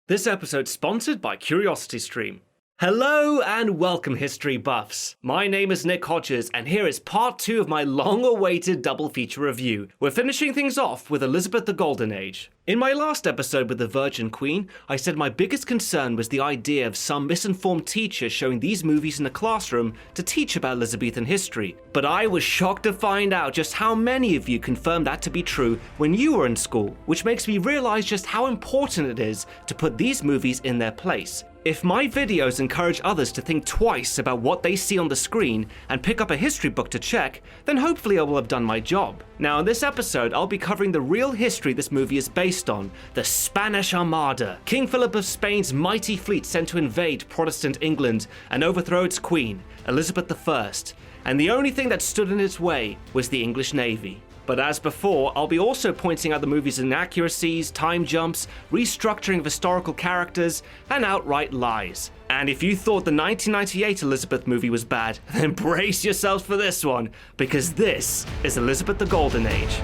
This episode's sponsored by CuriosityStream. Hello and welcome, history buffs. My name is Nick Hodges, and here is part 2 of my long-awaited double feature review. We're finishing things off with Elizabeth the Golden Age. In my last episode with the Virgin Queen, I said my biggest concern was the idea of some misinformed teachers showing these movies in a classroom to teach about Elizabethan history. But I was shocked to find out just how many of you confirmed that to be true when you were in school, which makes me realize just how important it is to put these movies in their place. If my videos encourage others to think twice about what they see on the screen and pick up a history book to check, then hopefully I will have done my job. Now in this episode, I'll be covering the real history this movie is based on, the Spanish Armada, King Philip of Spain's mighty fleet sent to invade Protestant England and overthrow its queen, Elizabeth I, and the only thing that stood in its way was the English Navy. But as before, I'll be also pointing out the movie's inaccuracies, time jumps, restructuring of historical characters, and outright lies. And if you thought the 1998 Elizabeth movie was bad, then brace yourselves for this one, because this is Elizabeth the Golden Age.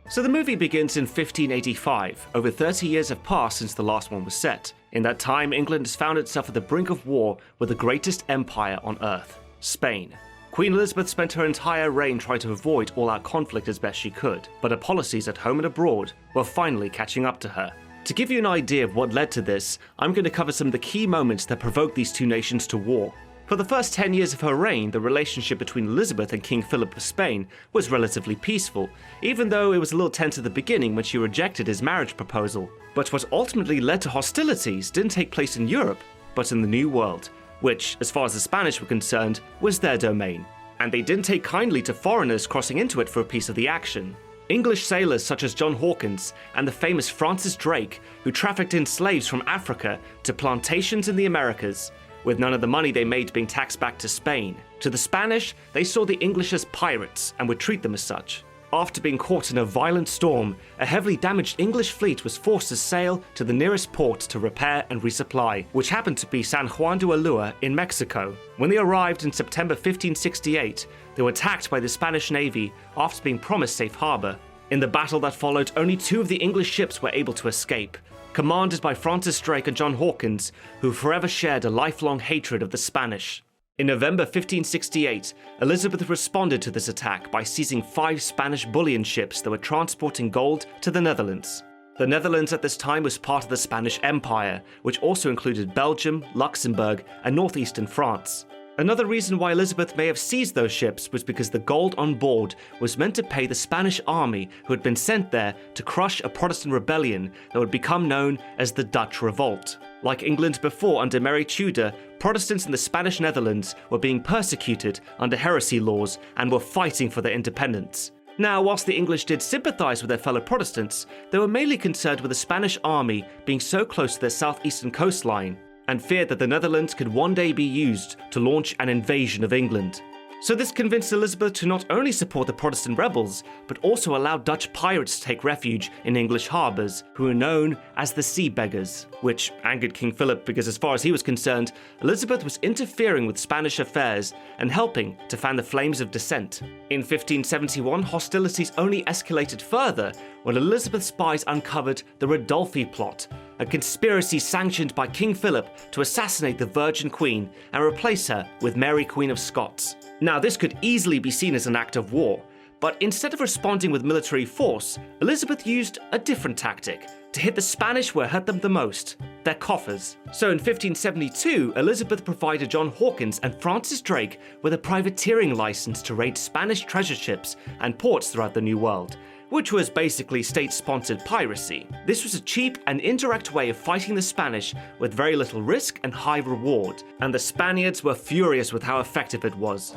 So the movie begins in 1585. Over 30 years have passed since the last one was set. In that time, England has found itself at the brink of war with the greatest empire on earth, Spain. Queen Elizabeth spent her entire reign trying to avoid all-out conflict as best she could, but her policies at home and abroad were finally catching up to her. To give you an idea of what led to this, I'm going to cover some of the key moments that provoked these two nations to war. For the first 10 years of her reign, the relationship between Elizabeth and King Philip of Spain was relatively peaceful, even though it was a little tense at the beginning when she rejected his marriage proposal. But what ultimately led to hostilities didn't take place in Europe, but in the New World, which, as far as the Spanish were concerned, was their domain. And they didn't take kindly to foreigners crossing into it for a piece of the action. English sailors such as John Hawkins and the famous Francis Drake, who trafficked in slaves from Africa to plantations in the Americas, with none of the money they made being taxed back to Spain. To the Spanish, they saw the English as pirates and would treat them as such. After being caught in a violent storm, a heavily damaged English fleet was forced to sail to the nearest port to repair and resupply, which happened to be San Juan de Ulua in Mexico. When they arrived in September 1568, they were attacked by the Spanish Navy after being promised safe harbor. In the battle that followed, only 2 of the English ships were able to escape, commanded by Francis Drake and John Hawkins, who forever shared a lifelong hatred of the Spanish. In November 1568, Elizabeth responded to this attack by seizing 5 Spanish bullion ships that were transporting gold to the Netherlands. The Netherlands at this time was part of the Spanish Empire, which also included Belgium, Luxembourg, and northeastern France. Another reason why Elizabeth may have seized those ships was because the gold on board was meant to pay the Spanish army who had been sent there to crush a Protestant rebellion that would become known as the Dutch Revolt. Like England before under Mary Tudor, Protestants in the Spanish Netherlands were being persecuted under heresy laws and were fighting for their independence. Now, whilst the English did sympathise with their fellow Protestants, they were mainly concerned with the Spanish army being so close to their southeastern coastline, and feared that the Netherlands could one day be used to launch an invasion of England. So this convinced Elizabeth to not only support the Protestant rebels, but also allow Dutch pirates to take refuge in English harbours, who were known as the Sea Beggars, which angered King Philip because as far as he was concerned, Elizabeth was interfering with Spanish affairs and helping to fan the flames of dissent. In 1571, hostilities only escalated further when Elizabeth's spies uncovered the Rodolphi plot, a conspiracy sanctioned by King Philip to assassinate the Virgin Queen and replace her with Mary Queen of Scots. Now, this could easily be seen as an act of war, but instead of responding with military force, Elizabeth used a different tactic to hit the Spanish where it hurt them the most, their coffers. So in 1572, Elizabeth provided John Hawkins and Francis Drake with a privateering license to raid Spanish treasure ships and ports throughout the New World, which was basically state-sponsored piracy. This was a cheap and indirect way of fighting the Spanish with very little risk and high reward, and the Spaniards were furious with how effective it was.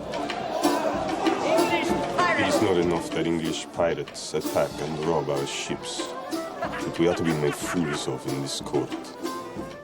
It is not enough that English pirates attack and rob our ships, but we are to be made fools of in this court.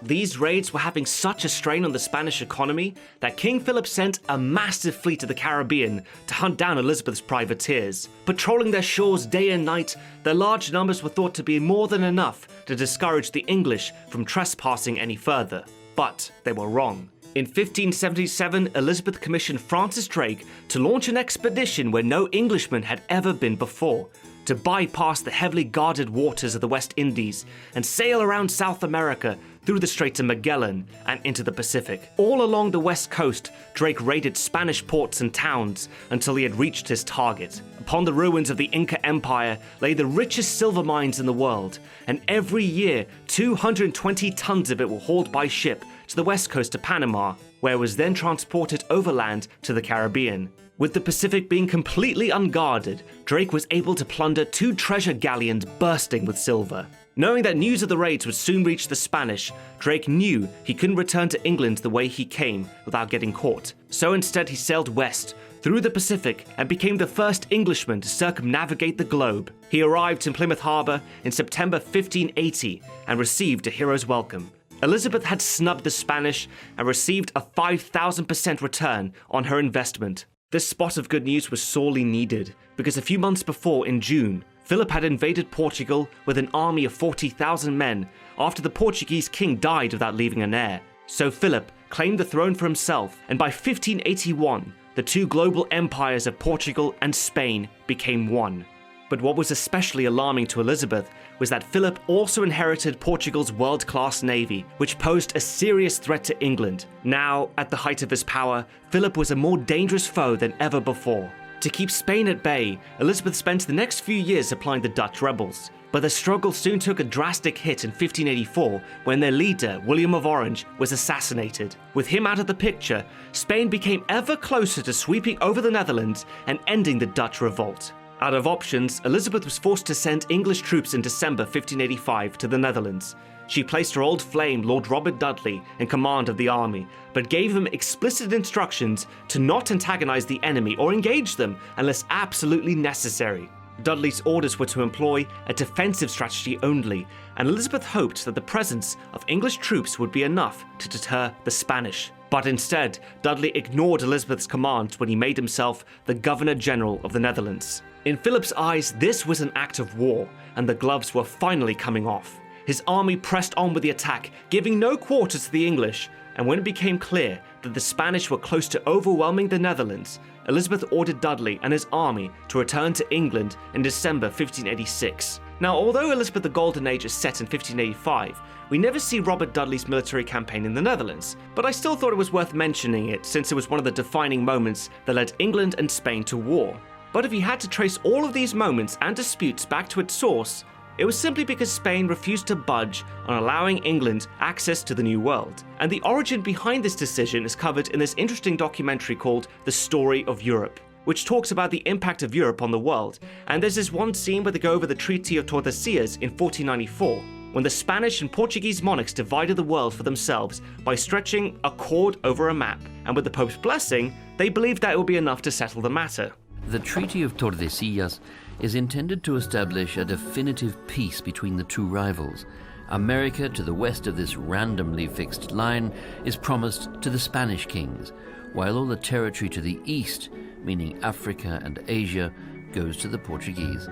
These raids were having such a strain on the Spanish economy that King Philip sent a massive fleet to the Caribbean to hunt down Elizabeth's privateers. Patrolling their shores day and night, their large numbers were thought to be more than enough to discourage the English from trespassing any further. But they were wrong. In 1577, Elizabeth commissioned Francis Drake to launch an expedition where no Englishman had ever been before, to bypass the heavily guarded waters of the West Indies and sail around South America through the Straits of Magellan and into the Pacific. All along the west coast, Drake raided Spanish ports and towns until he had reached his target. Upon the ruins of the Inca Empire lay the richest silver mines in the world, and every year 220 tons of it were hauled by ship to the west coast of Panama, where it was then transported overland to the Caribbean. With the Pacific being completely unguarded, Drake was able to plunder 2 treasure galleons bursting with silver. Knowing that news of the raids would soon reach the Spanish, Drake knew he couldn't return to England the way he came without getting caught. So instead he sailed west, through the Pacific, and became the first Englishman to circumnavigate the globe. He arrived in Plymouth Harbour in September 1580 and received a hero's welcome. Elizabeth had snubbed the Spanish and received a 5,000% return on her investment. This spot of good news was sorely needed, because a few months before, in June, Philip had invaded Portugal with an army of 40,000 men after the Portuguese king died without leaving an heir. So Philip claimed the throne for himself, and by 1581, the 2 global empires of Portugal and Spain became one. But what was especially alarming to Elizabeth was that Philip also inherited Portugal's world-class navy, which posed a serious threat to England. Now, at the height of his power, Philip was a more dangerous foe than ever before. To keep Spain at bay, Elizabeth spent the next few years supplying the Dutch rebels. But the struggle soon took a drastic hit in 1584 when their leader, William of Orange, was assassinated. With him out of the picture, Spain became ever closer to sweeping over the Netherlands and ending the Dutch revolt. Out of options, Elizabeth was forced to send English troops in December 1585 to the Netherlands. She placed her old flame, Lord Robert Dudley, in command of the army, but gave him explicit instructions to not antagonize the enemy or engage them unless absolutely necessary. Dudley's orders were to employ a defensive strategy only, and Elizabeth hoped that the presence of English troops would be enough to deter the Spanish. But instead, Dudley ignored Elizabeth's commands when he made himself the Governor-General of the Netherlands. In Philip's eyes, this was an act of war, and the gloves were finally coming off. His army pressed on with the attack, giving no quarter to the English, and when it became clear that the Spanish were close to overwhelming the Netherlands, Elizabeth ordered Dudley and his army to return to England in December 1586. Now, although Elizabeth the Golden Age is set in 1585, we never see Robert Dudley's military campaign in the Netherlands, but I still thought it was worth mentioning it since it was one of the defining moments that led England and Spain to war. But if you had to trace all of these moments and disputes back to its source, it was simply because Spain refused to budge on allowing England access to the New World. And the origin behind this decision is covered in this interesting documentary called The Story of Europe, which talks about the impact of Europe on the world. And there's this one scene where they go over the Treaty of Tordesillas in 1494, when the Spanish and Portuguese monarchs divided the world for themselves by stretching a cord over a map. And with the Pope's blessing, they believed that it would be enough to settle the matter. The Treaty of Tordesillas is intended to establish a definitive peace between the two rivals. America, to the west of this randomly fixed line, is promised to the Spanish kings, while all the territory to the east, meaning Africa and Asia, goes to the Portuguese.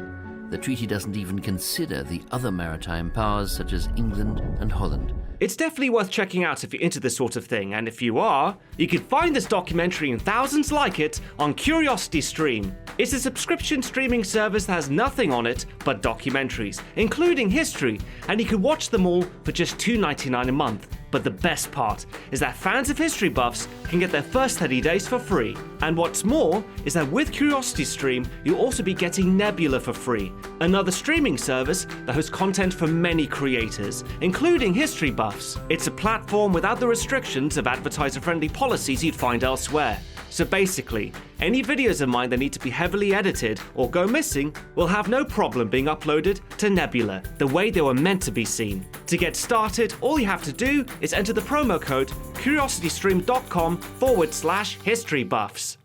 The treaty doesn't even consider the other maritime powers such as England and Holland. It's definitely worth checking out if you're into this sort of thing, and if you are, you can find this documentary and thousands like it on CuriosityStream. It's a subscription streaming service that has nothing on it but documentaries, including history, and you can watch them all for just $2.99 a month. But the best part is that fans of history buffs can get their first 30 days for free. And what's more is that with CuriosityStream, you'll also be getting Nebula for free, another streaming service that hosts content from many creators, including history buffs. It's a platform without the restrictions of advertiser-friendly policies you'd find elsewhere. So basically, any videos of mine that need to be heavily edited or go missing will have no problem being uploaded to Nebula, the way they were meant to be seen. To get started, all you have to do is enter the promo code curiositystream.com/historybuffs.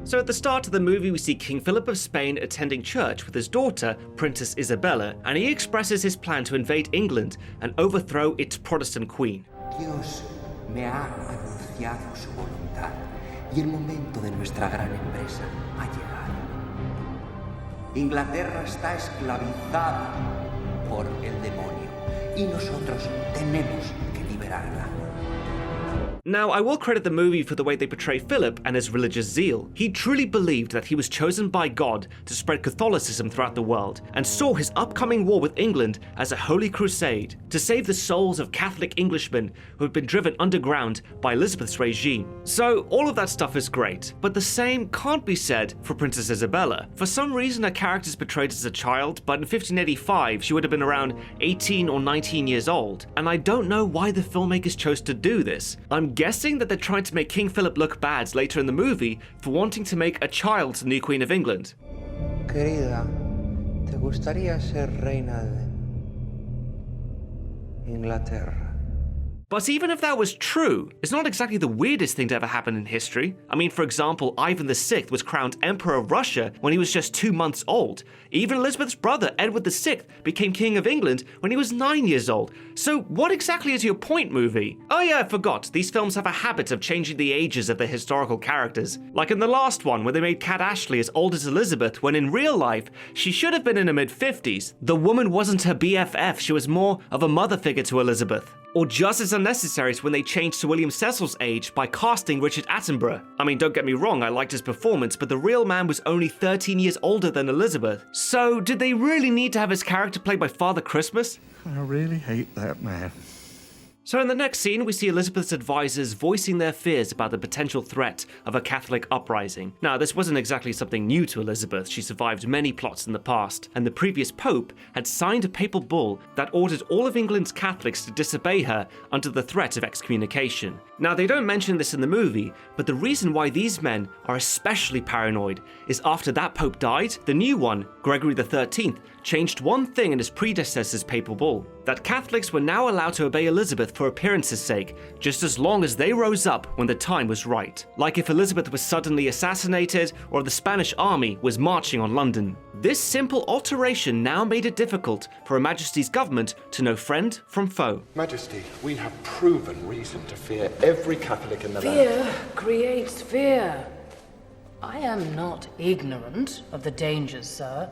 So at the start of the movie, we see King Philip of Spain attending church with his daughter, Princess Isabella, and he expresses his plan to invade England and overthrow its Protestant queen. Dios me ha anunciado su voluntad y el momento de nuestra gran empresa ha llegado. Inglaterra está esclavizada por el demonio y nosotros tenemos que liberarla. Now, I will credit the movie for the way they portray Philip and his religious zeal. He truly believed that he was chosen by God to spread Catholicism throughout the world, and saw his upcoming war with England as a holy crusade to save the souls of Catholic Englishmen who had been driven underground by Elizabeth's regime. So, all of that stuff is great, but the same can't be said for Princess Isabella. For some reason, her character is portrayed as a child, but in 1585 she would have been around 18 or 19 years old, and I don't know why the filmmakers chose to do this. I'm guessing that they're trying to make King Philip look bad later in the movie for wanting to make a child the new Queen of England. Querida, ¿te gustaría ser reina de Inglaterra? But even if that was true, it's not exactly the weirdest thing to ever happen in history. I mean, for example, Ivan VI was crowned Emperor of Russia when he was just 2 months old. Even Elizabeth's brother, Edward VI, became King of England when he was 9 years old. So what exactly is your point, movie? Oh yeah, I forgot, these films have a habit of changing the ages of their historical characters. Like in the last one, where they made Kat Ashley as old as Elizabeth, when in real life, she should have been in her mid-50s. The woman wasn't her BFF, she was more of a mother figure to Elizabeth. Or just as unnecessary as when they changed to William Cecil's age by casting Richard Attenborough. I mean, don't get me wrong, I liked his performance, but the real man was only 13 years older than Elizabeth. So, did they really need to have his character played by Father Christmas? I really hate that man. So in the next scene, we see Elizabeth's advisors voicing their fears about the potential threat of a Catholic uprising. Now, this wasn't exactly something new to Elizabeth. She survived many plots in the past, and the previous pope had signed a papal bull that ordered all of England's Catholics to disobey her under the threat of excommunication. Now, they don't mention this in the movie, but the reason why these men are especially paranoid is after that pope died, the new one, Gregory XIII, changed one thing in his predecessor's papal bull, that Catholics were now allowed to obey Elizabeth for appearance's sake, just as long as they rose up when the time was right. Like if Elizabeth was suddenly assassinated, or the Spanish army was marching on London. This simple alteration now made it difficult for Her Majesty's government to know friend from foe. Majesty, we have proven reason to fear every Catholic in the land. Fear creates fear. I am not ignorant of the dangers, sir.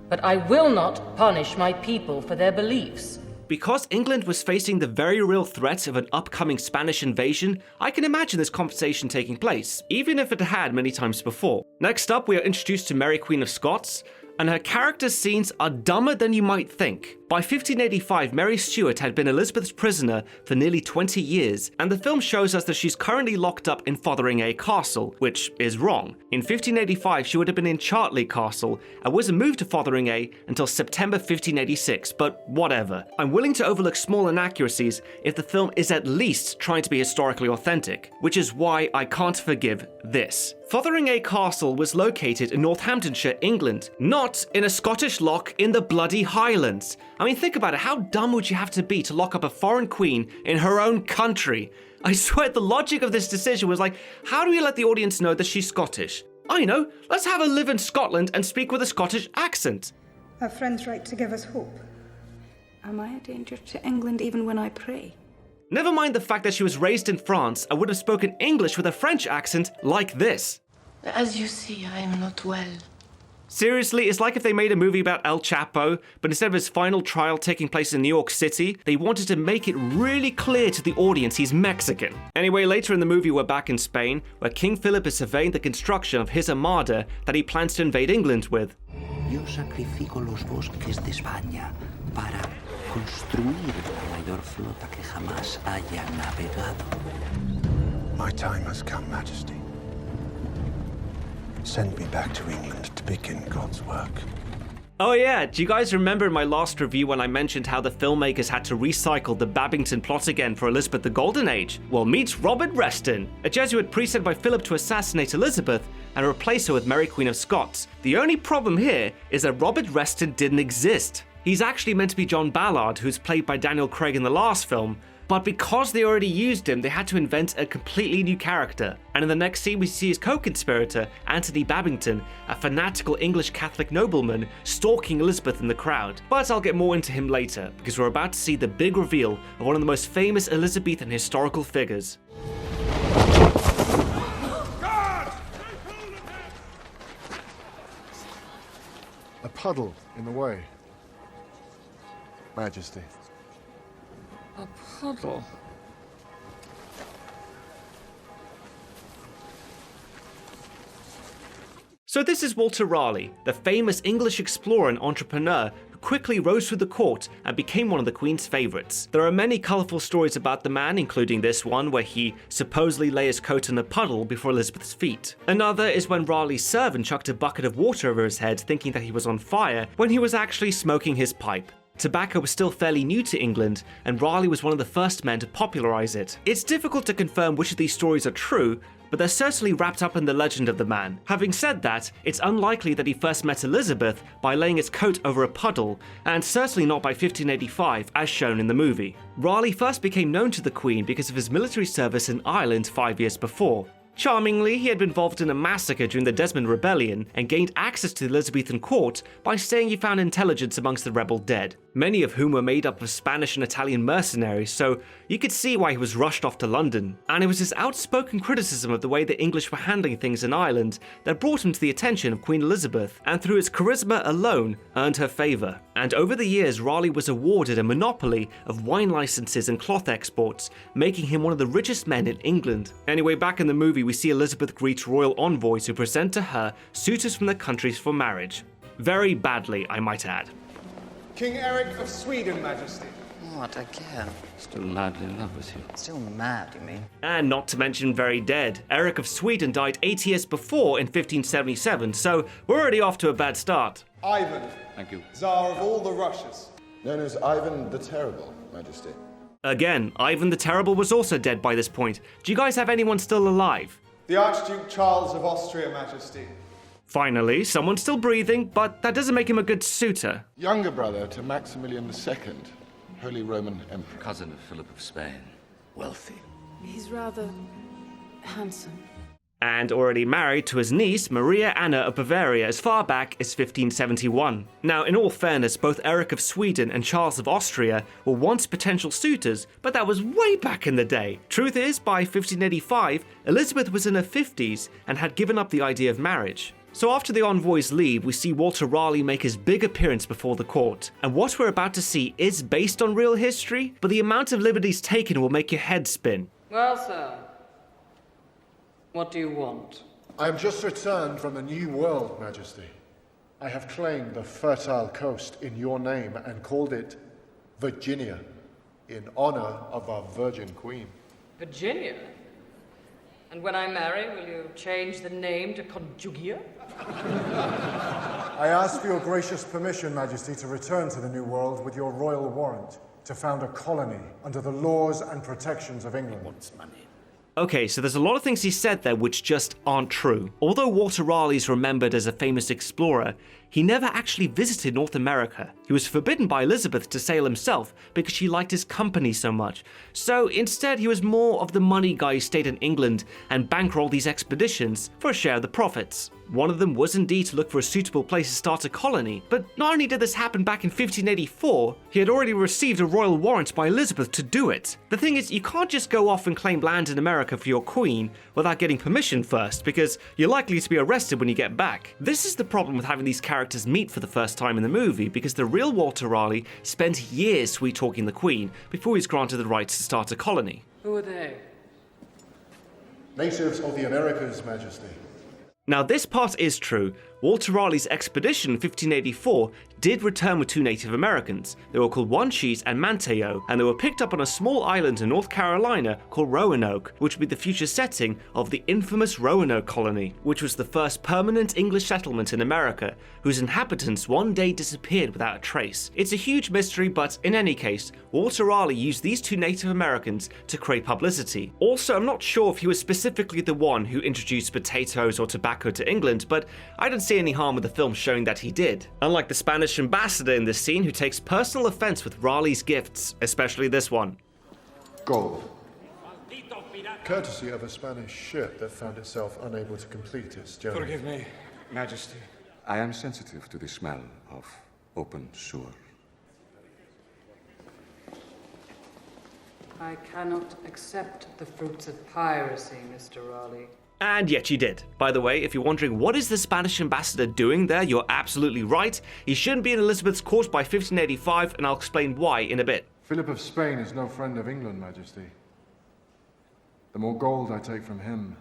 But I will not punish my people for their beliefs. Because England was facing the very real threat of an upcoming Spanish invasion, I can imagine this conversation taking place, even if it had many times before. Next up, we are introduced to Mary Queen of Scots, and her character scenes are dumber than you might think. By 1585, Mary Stuart had been Elizabeth's prisoner for nearly 20 years, and the film shows us that she's currently locked up in Fotheringay Castle, which is wrong. In 1585, she would have been in Chartley Castle, and wasn't moved to Fotheringay until September 1586, but whatever. I'm willing to overlook small inaccuracies if the film is at least trying to be historically authentic, which is why I can't forgive this. Fotheringay Castle was located in Northamptonshire, England, not in a Scottish loch in the bloody Highlands. I mean, think about it, how dumb would you have to be to lock up a foreign queen in her own country? I swear the logic of this decision was like, how do we let the audience know that she's Scottish? I know, let's have her live in Scotland and speak with a Scottish accent. Our friends write to give us hope. Am I a danger to England even when I pray? Never mind the fact that she was raised in France and would have spoken English with a French accent like this. As you see, I am not well. Seriously, it's like if they made a movie about El Chapo, but instead of his final trial taking place in New York City, they wanted to make it really clear to the audience he's Mexican. Anyway, later in the movie we're back in Spain, where King Philip is surveying the construction of his armada that he plans to invade England with. Yo sacrifico los bosques de España para construir la mayor flota que jamás haya navegado. My time has come, Majesty. Send me back to England to begin God's work. Oh yeah, do you guys remember in my last review when I mentioned how the filmmakers had to recycle the Babington plot again for Elizabeth the Golden Age? Well, meet Robert Reston, a Jesuit priest sent by Philip to assassinate Elizabeth and replace her with Mary Queen of Scots. The only problem here is that Robert Reston didn't exist. He's actually meant to be John Ballard, who's played by Daniel Craig in the last film, but because they already used him, they had to invent a completely new character. And in the next scene, we see his co-conspirator, Anthony Babington, a fanatical English Catholic nobleman, stalking Elizabeth in the crowd. But I'll get more into him later, because we're about to see the big reveal of one of the most famous Elizabethan historical figures. A puddle in the way. Majesty. A puddle. So this is Walter Raleigh, the famous English explorer and entrepreneur who quickly rose through the court and became one of the Queen's favourites. There are many colourful stories about the man, including this one where he supposedly lay his coat in a puddle before Elizabeth's feet. Another is when Raleigh's servant chucked a bucket of water over his head thinking that he was on fire when he was actually smoking his pipe. Tobacco was still fairly new to England, and Raleigh was one of the first men to popularise it. It's difficult to confirm which of these stories are true, but they're certainly wrapped up in the legend of the man. Having said that, it's unlikely that he first met Elizabeth by laying his coat over a puddle, and certainly not by 1585, as shown in the movie. Raleigh first became known to the Queen because of his military service in Ireland 5 years before. Charmingly, he had been involved in a massacre during the Desmond Rebellion and gained access to the Elizabethan court by saying he found intelligence amongst the rebel dead, many of whom were made up of Spanish and Italian mercenaries, so you could see why he was rushed off to London. And it was his outspoken criticism of the way the English were handling things in Ireland that brought him to the attention of Queen Elizabeth, and through his charisma alone earned her favour. And over the years, Raleigh was awarded a monopoly of wine licenses and cloth exports, making him one of the richest men in England. Anyway, back in the movie, we see Elizabeth greet royal envoys who present to her suitors from their countries for marriage. Very badly, I might add. King Eric of Sweden, Majesty. What again? Still madly in love with you. Still mad, you mean? And not to mention very dead. Eric of Sweden died 8 years before in 1577, so we're already off to a bad start. Ivan. Thank you. Tsar of all the Russias. Known as Ivan the Terrible, Majesty. Again, Ivan the Terrible was also dead by this point. Do you guys have anyone still alive? The Archduke Charles of Austria, Majesty. Finally, someone still breathing, but that doesn't make him a good suitor. Younger brother to Maximilian II, Holy Roman Emperor. Cousin of Philip of Spain. Wealthy. He's rather handsome. And already married to his niece, Maria Anna of Bavaria, as far back as 1571. Now, in all fairness, both Eric of Sweden and Charles of Austria were once potential suitors, but that was way back in the day. Truth is, by 1585, Elizabeth was in her 50s and had given up the idea of marriage. So after the envoys leave, we see Walter Raleigh make his big appearance before the court. And what we're about to see is based on real history, but the amount of liberties taken will make your head spin. Well, sir, what do you want? I am just returned from the New World, Majesty. I have claimed the fertile coast in your name and called it Virginia, in honor of our Virgin Queen. Virginia? And when I marry, will you change the name to Conjugia? I ask for your gracious permission, Majesty, to return to the New World with your royal warrant to found a colony under the laws and protections of England. He wants money. Okay, so there's a lot of things he said there which just aren't true. Although Walter Raleigh is remembered as a famous explorer, he never actually visited North America. He was forbidden by Elizabeth to sail himself because she liked his company so much. So instead, he was more of the money guy who stayed in England and bankrolled these expeditions for a share of the profits. One of them was indeed to look for a suitable place to start a colony, but not only did this happen back in 1584, he had already received a royal warrant by Elizabeth to do it. The thing is, you can't just go off and claim land in America for your queen without getting permission first, because you're likely to be arrested when you get back. This is the problem with having these characters meet for the first time in the movie, because the real Walter Raleigh spent years sweet-talking the Queen before he was granted the rights to start a colony. Who are they? Natives of the Americas, Majesty. Now this part is true. Walter Raleigh's expedition in 1584 did return with 2 Native Americans. They were called Wanchese and Manteo, and they were picked up on a small island in North Carolina called Roanoke, which would be the future setting of the infamous Roanoke colony, which was the first permanent English settlement in America, whose inhabitants one day disappeared without a trace. It's a huge mystery, but in any case, Walter Raleigh used these 2 Native Americans to create publicity. Also, I'm not sure if he was specifically the one who introduced potatoes or tobacco to England, but I don't see any harm with the film showing that he did. Unlike the Spanish ambassador in this scene who takes personal offense with Raleigh's gifts, especially this one. Gold. Courtesy of a Spanish ship that found itself unable to complete its journey. Forgive me, Majesty. I am sensitive to the smell of open sewer. I cannot accept the fruits of piracy, Mr. Raleigh. And yet she did. By the way, if you're wondering what is the Spanish ambassador doing there, you're absolutely right. He shouldn't be in Elizabeth's court by 1585, and I'll explain why in a bit. Philip of Spain is no friend of England, Majesty. The more gold I take from him,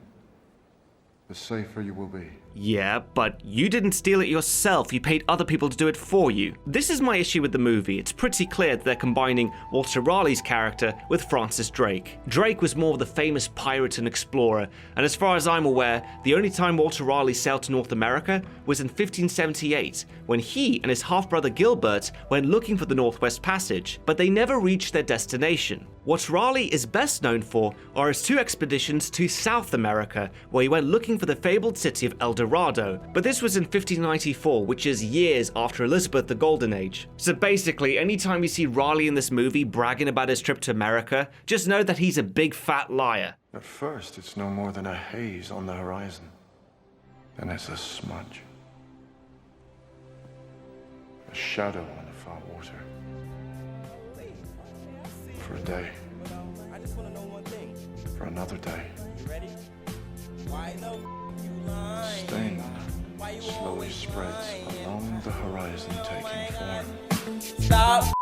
the safer you will be. Yeah, but you didn't steal it yourself. You paid other people to do it for you. This is my issue with the movie. It's pretty clear that they're combining Walter Raleigh's character with Francis Drake. Drake was more of the famous pirate and explorer, and as far as I'm aware, the only time Walter Raleigh sailed to North America was in 1578, when he and his half-brother Gilbert went looking for the Northwest Passage, but they never reached their destination. What Raleigh is best known for are his 2 expeditions to South America, where he went looking for the fabled city of El Dorado, but this was in 1594, which is years after Elizabeth the Golden Age. So basically, anytime you see Raleigh in this movie bragging about his trip to America, just know that he's a big fat liar. At first, it's no more than a haze on the horizon. Then it's a smudge. A shadow on the far water. For a day. For another day. The stain slowly spreads along the horizon, taking form. Stop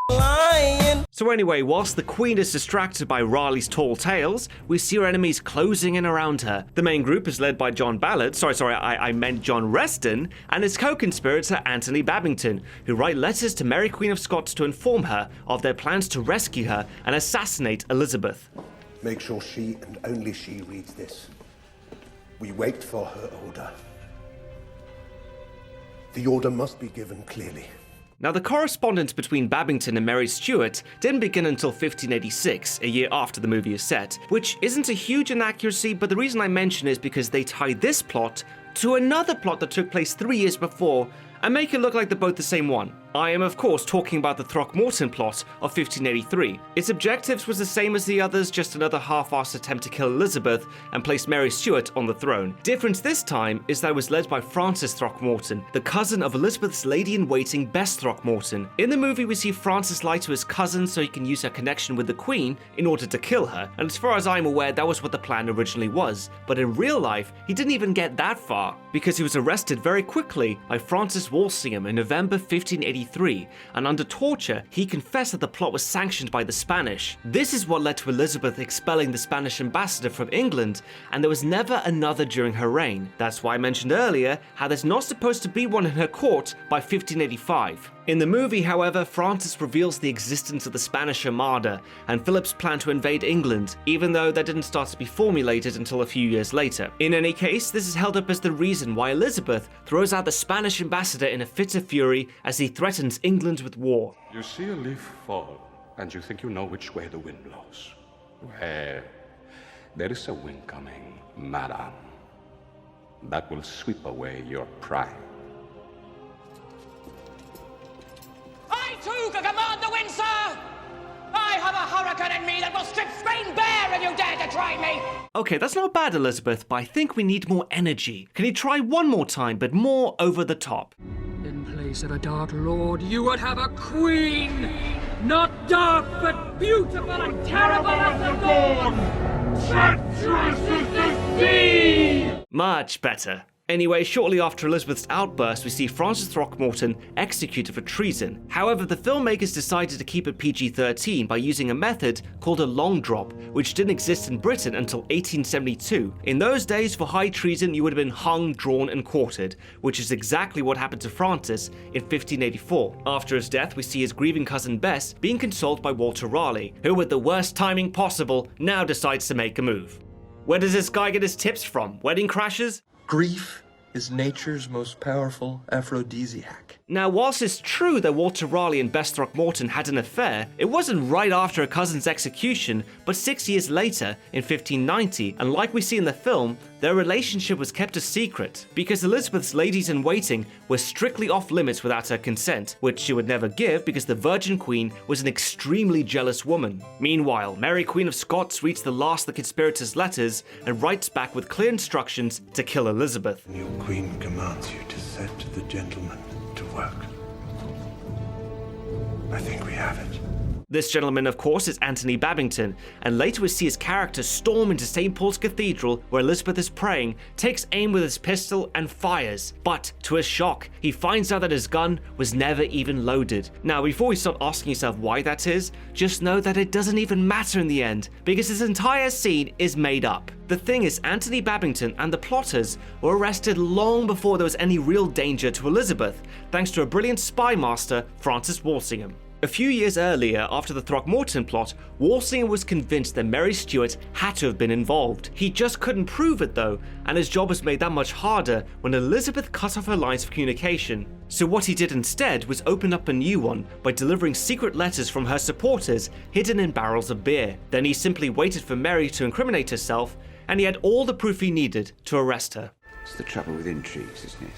lying. So anyway, whilst the Queen is distracted by Raleigh's tall tales, we see her enemies closing in around her. The main group is led by John Ballard, I meant John Reston, and his co-conspirator Anthony Babington, who write letters to Mary Queen of Scots to inform her of their plans to rescue her and assassinate Elizabeth. Make sure she and only she reads this. We wait for her order. The order must be given clearly. Now, the correspondence between Babington and Mary Stuart didn't begin until 1586, a year after the movie is set, which isn't a huge inaccuracy, but the reason I mention is because they tie this plot to another plot that took place 3 years before and make it look like they're both the same one. I am, of course, talking about the Throckmorton plot of 1583. Its objectives was the same as the others, just another half-assed attempt to kill Elizabeth and place Mary Stuart on the throne. Difference this time is that it was led by Francis Throckmorton, the cousin of Elizabeth's lady-in-waiting Bess Throckmorton. In the movie, we see Francis lie to his cousin so he can use her connection with the Queen in order to kill her, and as far as I'm aware, that was what the plan originally was. But in real life, he didn't even get that far, because he was arrested very quickly by Francis Walsingham in November 1583, and under torture, he confessed that the plot was sanctioned by the Spanish. This is what led to Elizabeth expelling the Spanish ambassador from England, and there was never another during her reign. That's why I mentioned earlier how there's not supposed to be one in her court by 1585. In the movie, however, Francis reveals the existence of the Spanish Armada and Philip's plan to invade England, even though that didn't start to be formulated until a few years later. In any case, this is held up as the reason why Elizabeth throws out the Spanish ambassador in a fit of fury as he threatens England with war. You see a leaf fall, and you think you know which way the wind blows. Well, there is a wind coming, madam, that will sweep away your pride. I too can command the wind, sir! I have a hurricane in me that will strip Spain bare if you dare to try me! Okay, that's not bad, Elizabeth, but I think we need more energy. Can you try one more time, but more over the top? In place of a dark lord, you would have a queen! Not dark, but beautiful and terrible as the dawn! Treacherous as the sea! Much better. Anyway, shortly after Elizabeth's outburst, we see Francis Throckmorton executed for treason. However, the filmmakers decided to keep it PG-13 by using a method called a long drop, which didn't exist in Britain until 1872. In those days, for high treason, you would have been hung, drawn, and quartered, which is exactly what happened to Francis in 1584. After his death, we see his grieving cousin Bess being consoled by Walter Raleigh, who, with the worst timing possible, now decides to make a move. Where does this guy get his tips from? Wedding crashes? Grief is nature's most powerful aphrodisiac. Now, whilst it's true that Walter Raleigh and Bess Throckmorton had an affair, it wasn't right after her cousin's execution, but 6 years later, in 1590, and like we see in the film, their relationship was kept a secret, because Elizabeth's ladies-in-waiting were strictly off-limits without her consent, which she would never give because the Virgin Queen was an extremely jealous woman. Meanwhile, Mary Queen of Scots reads the last of the conspirators' letters and writes back with clear instructions to kill Elizabeth. Your queen commands you to set the gentleman to work. I think we have it. This gentleman, of course, is Anthony Babington, and later we see his character storm into St. Paul's Cathedral where Elizabeth is praying, takes aim with his pistol and fires. But to his shock, he finds out that his gun was never even loaded. Now, before you start asking yourself why that is, just know that it doesn't even matter in the end, because this entire scene is made up. The thing is, Anthony Babington and the plotters were arrested long before there was any real danger to Elizabeth, thanks to a brilliant spy master, Francis Walsingham. A few years earlier, after the Throckmorton plot, Walsingham was convinced that Mary Stuart had to have been involved. He just couldn't prove it though, and his job was made that much harder when Elizabeth cut off her lines of communication. So what he did instead was open up a new one by delivering secret letters from her supporters hidden in barrels of beer. Then he simply waited for Mary to incriminate herself, and he had all the proof he needed to arrest her. It's the trouble with intrigues, isn't it?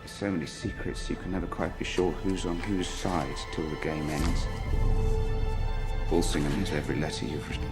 There's so many secrets you can never quite be sure who's on whose side till the game ends. Walsingham knows every letter you've written.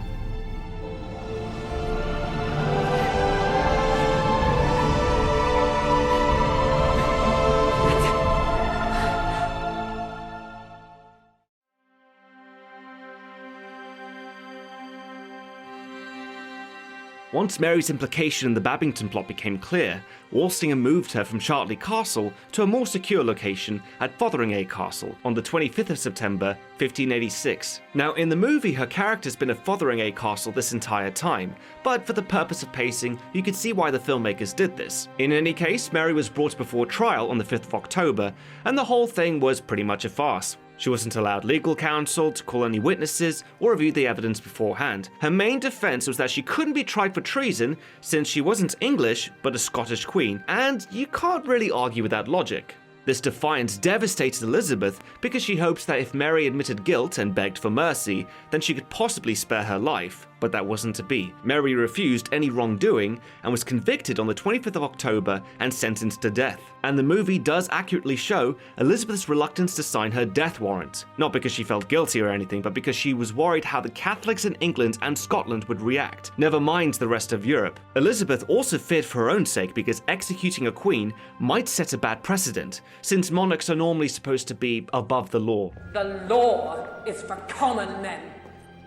Once Mary's implication in the Babington plot became clear, Walsingham moved her from Chartley Castle to a more secure location at Fotheringay Castle on the 25th of September 1586. Now, in the movie, her character's been at Fotheringay Castle this entire time, but for the purpose of pacing, you can see why the filmmakers did this. In any case, Mary was brought before trial on the 5th of October, and the whole thing was pretty much a farce. She wasn't allowed legal counsel to call any witnesses or review the evidence beforehand. Her main defense was that she couldn't be tried for treason since she wasn't English but a Scottish queen, and you can't really argue with that logic. This defiance devastated Elizabeth because she hoped that if Mary admitted guilt and begged for mercy, then she could possibly spare her life, but that wasn't to be. Mary refused any wrongdoing and was convicted on the 25th of October and sentenced to death. And the movie does accurately show Elizabeth's reluctance to sign her death warrant, not because she felt guilty or anything, but because she was worried how the Catholics in England and Scotland would react, never mind the rest of Europe. Elizabeth also feared for her own sake because executing a queen might set a bad precedent, since monarchs are normally supposed to be above the law. The law is for common men,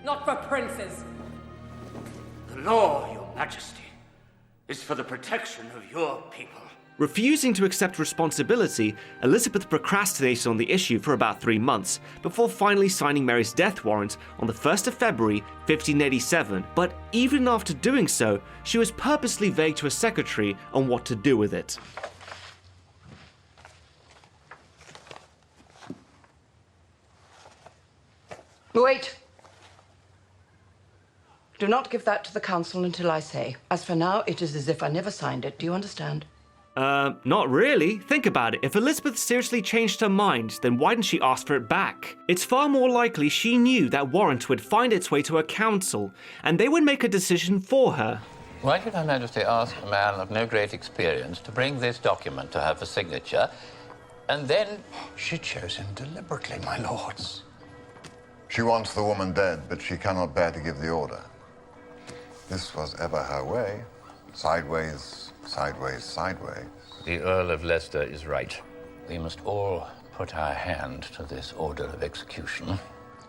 not for princes. The law, Your Majesty, is for the protection of your people. Refusing to accept responsibility, Elizabeth procrastinated on the issue for about 3 months, before finally signing Mary's death warrant on the 1st of February 1587, but even after doing so, she was purposely vague to her secretary on what to do with it. Wait! Do not give that to the council until I say. As for now, it is as if I never signed it. Do you understand? Not really. Think about it. If Elizabeth seriously changed her mind, then why didn't she ask for it back? It's far more likely she knew that warrant would find its way to her council, and they would make a decision for her. Why did Her Majesty ask a man of no great experience to bring this document to her for signature, and then... She chose him deliberately, my lords. She wants the woman dead, but she cannot bear to give the order. This was ever her way. Sideways, sideways, sideways. The Earl of Leicester is right. We must all put our hand to this order of execution.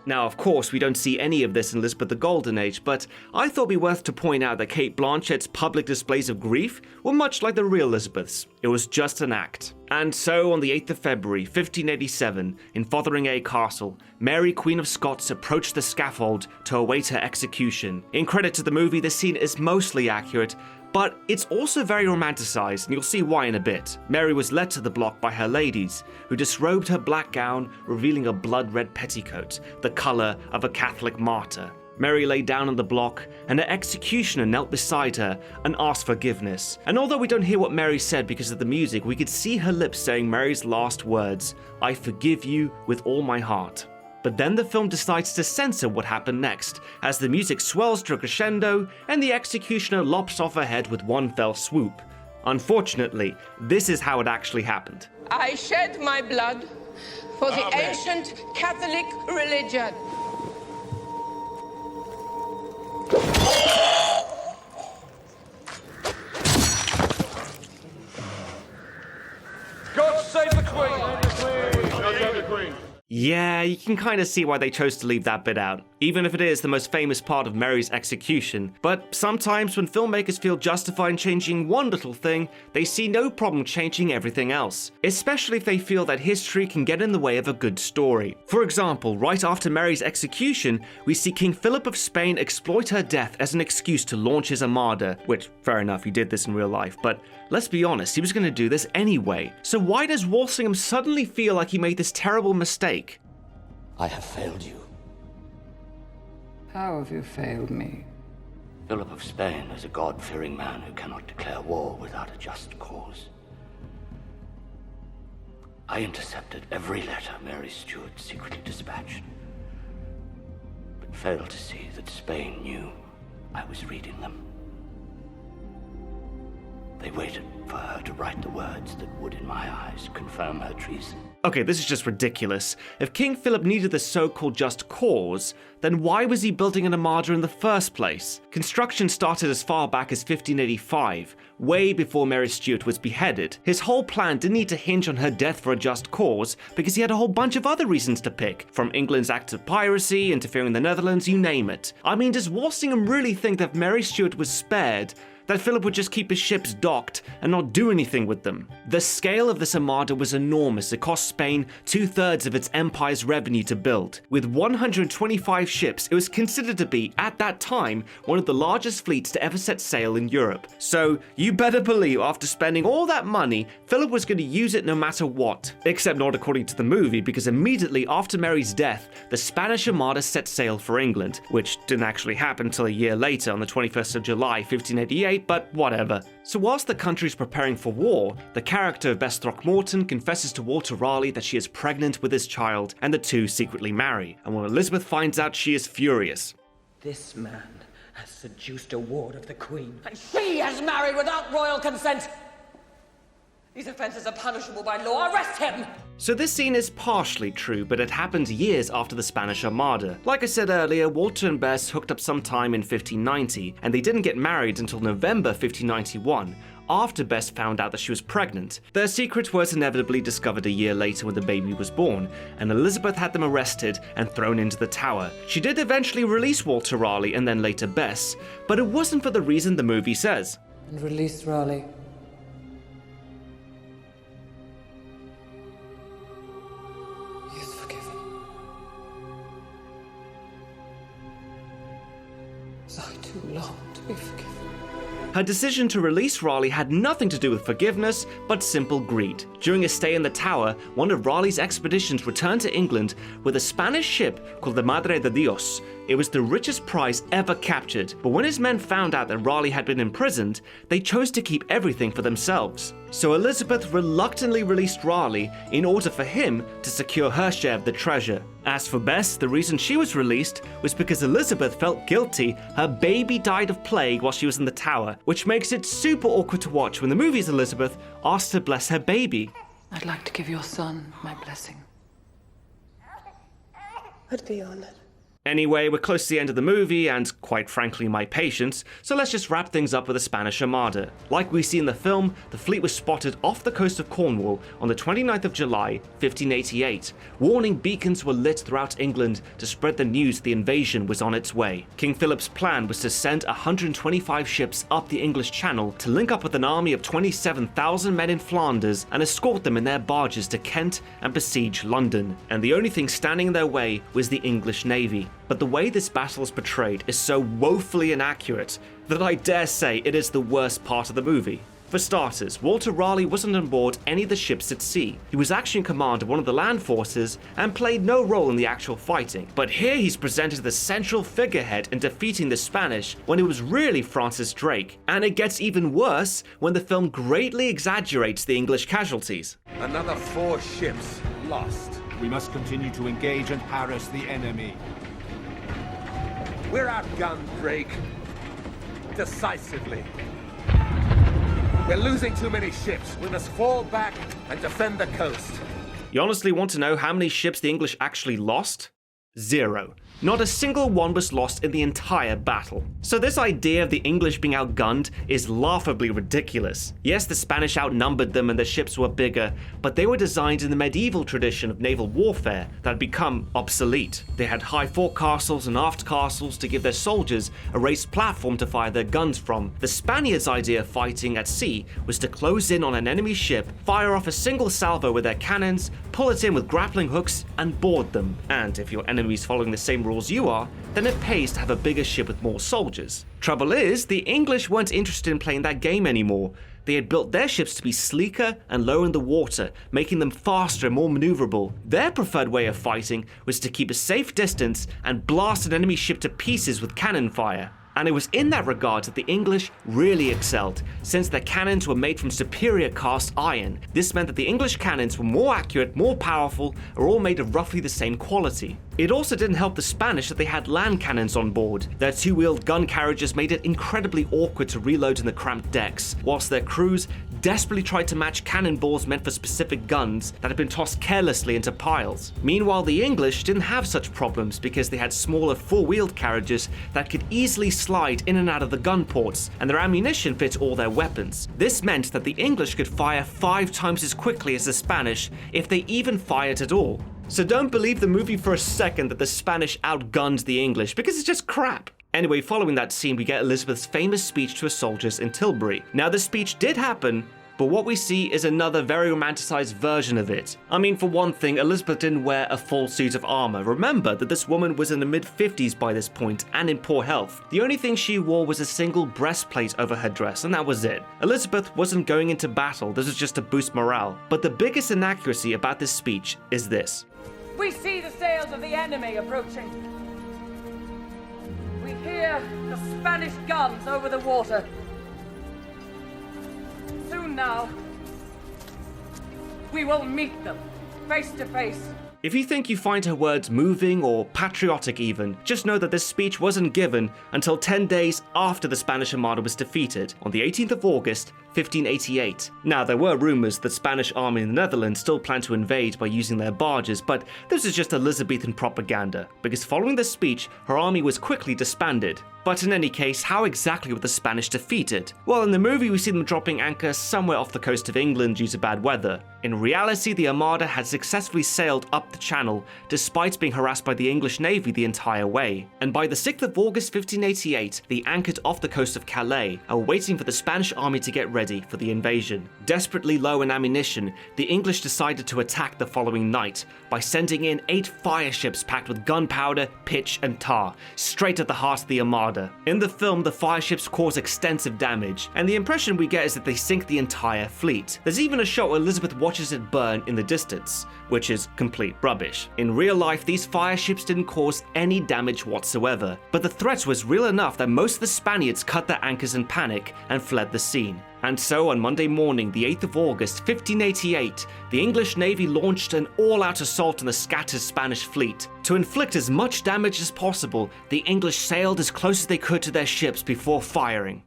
Now, of course, we don't see any of this in Elizabeth the Golden Age, but I thought it'd be worth to point out that Cate Blanchett's public displays of grief were much like the real Elizabeth's. It was just an act. And so, on the 8th of February, 1587, in Fotheringay Castle, Mary, Queen of Scots, approached the scaffold to await her execution. In credit to the movie, this scene is mostly accurate, but it's also very romanticized, and you'll see why in a bit. Mary was led to the block by her ladies, who disrobed her black gown, revealing a blood-red petticoat, the color of a Catholic martyr. Mary lay down on the block, and her executioner knelt beside her and asked forgiveness. And although we don't hear what Mary said because of the music, we could see her lips saying Mary's last words, "I forgive you with all my heart." But then the film decides to censor what happened next, as the music swells to a crescendo and the executioner lops off her head with one fell swoop. Unfortunately, this is how it actually happened. I shed my blood for the ancient Catholic religion. God save the Queen! God save the Queen! Yeah, you can kind of see why they chose to leave that bit out, even if it is the most famous part of Mary's execution. But sometimes when filmmakers feel justified in changing one little thing, they see no problem changing everything else, especially if they feel that history can get in the way of a good story. For example, right after Mary's execution, we see King Philip of Spain exploit her death as an excuse to launch his armada, which, fair enough, he did this in real life, but let's be honest, he was going to do this anyway. So why does Walsingham suddenly feel like he made this terrible mistake? I have failed you. How have you failed me? Philip of Spain is a God-fearing man who cannot declare war without a just cause. I intercepted every letter Mary Stuart secretly dispatched, but failed to see that Spain knew I was reading them. They waited for her to write the words that would, in my eyes, confirm her treason. Okay, this is just ridiculous. If King Philip needed the so-called just cause, then why was he building an armada in the first place? Construction started as far back as 1585, way before Mary Stuart was beheaded. His whole plan didn't need to hinge on her death for a just cause, because he had a whole bunch of other reasons to pick, from England's act of piracy, interfering in the Netherlands, you name it. I mean, does Walsingham really think that if Mary Stuart was spared, that Philip would just keep his ships docked and not do anything with them? The scale of this armada was enormous. It cost Spain 2/3 of its empire's revenue to build. With 125 ships, it was considered to be, at that time, one of the largest fleets to ever set sail in Europe. So you better believe after spending all that money, Philip was going to use it no matter what. Except not according to the movie, because immediately after Mary's death, the Spanish armada set sail for England, which didn't actually happen until a year later on the 21st of July, 1588, but whatever. So whilst the country's preparing for war, the character of Bess Throckmorton confesses to Walter Raleigh that she is pregnant with his child, and the two secretly marry. And when Elizabeth finds out, she is furious. This man has seduced a ward of the Queen, and she has married without royal consent. These offences are punishable by law. Arrest him! So this scene is partially true, but it happened years after the Spanish Armada. Like I said earlier, Walter and Bess hooked up sometime in 1590, and they didn't get married until November 1591, after Bess found out that she was pregnant. Their secret was inevitably discovered a year later when the baby was born, and Elizabeth had them arrested and thrown into the Tower. She did eventually release Walter Raleigh and then later Bess, but it wasn't for the reason the movie says. And release Raleigh. I too long to be forgiven. Her decision to release Raleigh had nothing to do with forgiveness, but simple greed. During a stay in the Tower, one of Raleigh's expeditions returned to England with a Spanish ship called the Madre de Dios. It was the richest prize ever captured, but when his men found out that Raleigh had been imprisoned, they chose to keep everything for themselves. So Elizabeth reluctantly released Raleigh in order for him to secure her share of the treasure. As for Bess, the reason she was released was because Elizabeth felt guilty her baby died of plague while she was in the Tower, which makes it super awkward to watch when the movie's Elizabeth asked to bless her baby. I'd like to give your son my blessing. I'd be honored. Anyway, we're close to the end of the movie, and quite frankly my patience, so let's just wrap things up with the Spanish Armada. Like we see in the film, the fleet was spotted off the coast of Cornwall on the 29th of July, 1588. Warning beacons were lit throughout England to spread the news the invasion was on its way. King Philip's plan was to send 125 ships up the English Channel to link up with an army of 27,000 men in Flanders and escort them in their barges to Kent and besiege London. And the only thing standing in their way was the English Navy. But the way this battle is portrayed is so woefully inaccurate that I dare say it is the worst part of the movie. For starters, Walter Raleigh wasn't on board any of the ships at sea. He was actually in command of one of the land forces and played no role in the actual fighting. But here he's presented as the central figurehead in defeating the Spanish when it was really Francis Drake. And it gets even worse when the film greatly exaggerates the English casualties. Another 4 ships lost. We must continue to engage and harass the enemy. We're outgunned, Drake. Decisively. We're losing too many ships. We must fall back and defend the coast. You honestly want to know how many ships the English actually lost? 0. Not a single one was lost in the entire battle. So this idea of the English being outgunned is laughably ridiculous. Yes, the Spanish outnumbered them and their ships were bigger, but they were designed in the medieval tradition of naval warfare that had become obsolete. They had high forecastles and aft castles to give their soldiers a raised platform to fire their guns from. The Spaniards' idea of fighting at sea was to close in on an enemy ship, fire off a single salvo with their cannons, pull it in with grappling hooks, and board them. And if your enemy's following the same rules you are, then it pays to have a bigger ship with more soldiers. Trouble is, the English weren't interested in playing that game anymore. They had built their ships to be sleeker and lower in the water, making them faster and more maneuverable. Their preferred way of fighting was to keep a safe distance and blast an enemy ship to pieces with cannon fire. And it was in that regard that the English really excelled, since their cannons were made from superior cast iron. This meant that the English cannons were more accurate, more powerful, and all made of roughly the same quality. It also didn't help the Spanish that they had land cannons on board. Their two-wheeled gun carriages made it incredibly awkward to reload in the cramped decks, whilst their crews desperately tried to match cannonballs meant for specific guns that had been tossed carelessly into piles. Meanwhile, the English didn't have such problems because they had smaller four-wheeled carriages that could easily slide in and out of the gun ports, and their ammunition fit all their weapons. This meant that the English could fire 5 times as quickly as the Spanish, if they even fired at all. So don't believe the movie for a second that the Spanish outgunned the English, because it's just crap. Anyway, following that scene, we get Elizabeth's famous speech to her soldiers in Tilbury. Now, the speech did happen, but what we see is another very romanticized version of it. I mean, for one thing, Elizabeth didn't wear a full suit of armor. Remember that this woman was in the mid-50s by this point and in poor health. The only thing she wore was a single breastplate over her dress, and that was it. Elizabeth wasn't going into battle, this was just to boost morale. But the biggest inaccuracy about this speech is this. We see the sails of the enemy approaching. We hear the Spanish guns over the water. Soon now, we will meet them, face to face. If you think you find her words moving or patriotic even, just know that this speech wasn't given until 10 days after the Spanish Armada was defeated, on the 18th of August, 1588. Now, there were rumors that Spanish army in the Netherlands still planned to invade by using their barges, but this is just Elizabethan propaganda, because following this speech, her army was quickly disbanded. But in any case, how exactly were the Spanish defeated? Well, in the movie we see them dropping anchor somewhere off the coast of England due to bad weather. In reality, the Armada had successfully sailed up the channel, despite being harassed by the English Navy the entire way. And by the 6th of August 1588, they anchored off the coast of Calais and were waiting for the Spanish army to get ready for the invasion. Desperately low in ammunition, the English decided to attack the following night by sending in 8 fire ships packed with gunpowder, pitch, and tar, straight at the heart of the Armada. In the film, the fire ships cause extensive damage, and the impression we get is that they sink the entire fleet. There's even a shot where Elizabeth watches it burn in the distance, which is complete rubbish. In real life, these fire ships didn't cause any damage whatsoever, but the threat was real enough that most of the Spaniards cut their anchors in panic and fled the scene. And so on Monday morning, the 8th of August, 1588, the English Navy launched an all-out assault on the scattered Spanish fleet. To inflict as much damage as possible, the English sailed as close as they could to their ships before firing.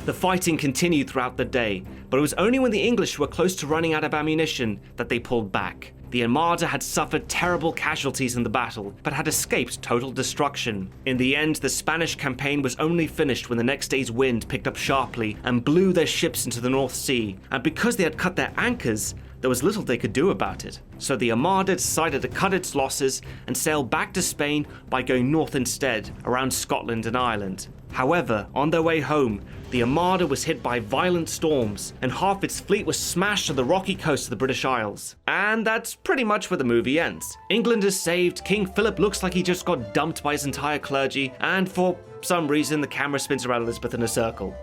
The fighting continued throughout the day, but it was only when the English were close to running out of ammunition that they pulled back. The Armada had suffered terrible casualties in the battle, but had escaped total destruction. In the end, the Spanish campaign was only finished when the next day's wind picked up sharply and blew their ships into the North Sea, and because they had cut their anchors, there was little they could do about it. So the Armada decided to cut its losses and sail back to Spain by going north instead, around Scotland and Ireland. However, on their way home, the Armada was hit by violent storms, and half its fleet was smashed to the rocky coast of the British Isles. And that's pretty much where the movie ends. England is saved, King Philip looks like he just got dumped by his entire clergy, and for some reason the camera spins around Elizabeth in a circle.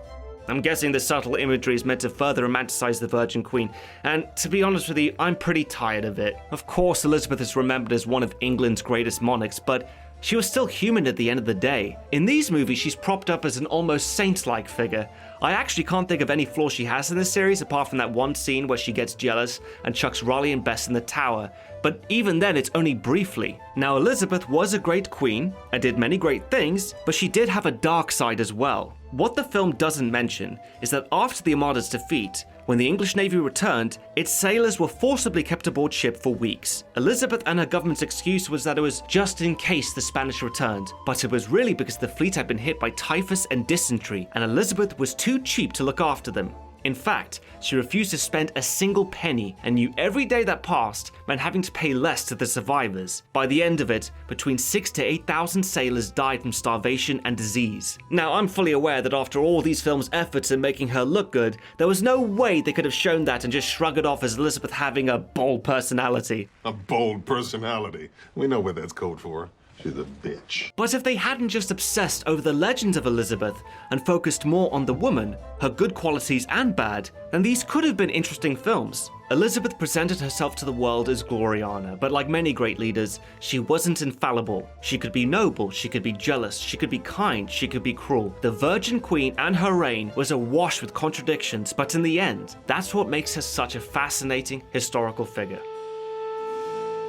I'm guessing the subtle imagery is meant to further romanticize the Virgin Queen, and to be honest with you, I'm pretty tired of it. Of course, Elizabeth is remembered as one of England's greatest monarchs, but she was still human at the end of the day. In these movies, she's propped up as an almost saint-like figure, I actually can't think of any flaws she has in this series apart from that one scene where she gets jealous and chucks Raleigh and Bess in the tower, but even then it's only briefly. Now Elizabeth was a great queen and did many great things, but she did have a dark side as well. What the film doesn't mention is that after the Armada's defeat, when the English Navy returned, its sailors were forcibly kept aboard ship for weeks. Elizabeth and her government's excuse was that it was just in case the Spanish returned, but it was really because the fleet had been hit by typhus and dysentery, and Elizabeth was too cheap to look after them. In fact, she refused to spend a single penny and knew every day that passed meant having to pay less to the survivors. By the end of it, between 6,000 to 8,000 sailors died from starvation and disease. Now, I'm fully aware that after all these films' efforts in making her look good, there was no way they could have shown that and just shrug it off as Elizabeth having a bold personality. A bold personality? We know what that's code for. She's a bitch. But if they hadn't just obsessed over the legends of Elizabeth and focused more on the woman, her good qualities and bad, then these could have been interesting films. Elizabeth presented herself to the world as Gloriana, but like many great leaders, she wasn't infallible. She could be noble, she could be jealous, she could be kind, she could be cruel. The Virgin Queen and her reign was awash with contradictions, but in the end, that's what makes her such a fascinating historical figure.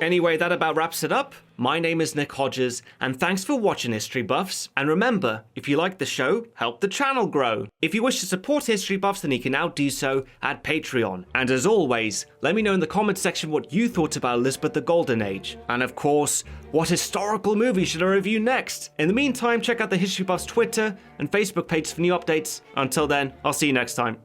Anyway, that about wraps it up. My name is Nick Hodges, and thanks for watching History Buffs. And remember, if you like the show, help the channel grow. If you wish to support History Buffs, then you can now do so at Patreon. And as always, let me know in the comments section what you thought about Elizabeth the Golden Age. And of course, what historical movie should I review next? In the meantime, check out the History Buffs Twitter and Facebook pages for new updates. Until then, I'll see you next time.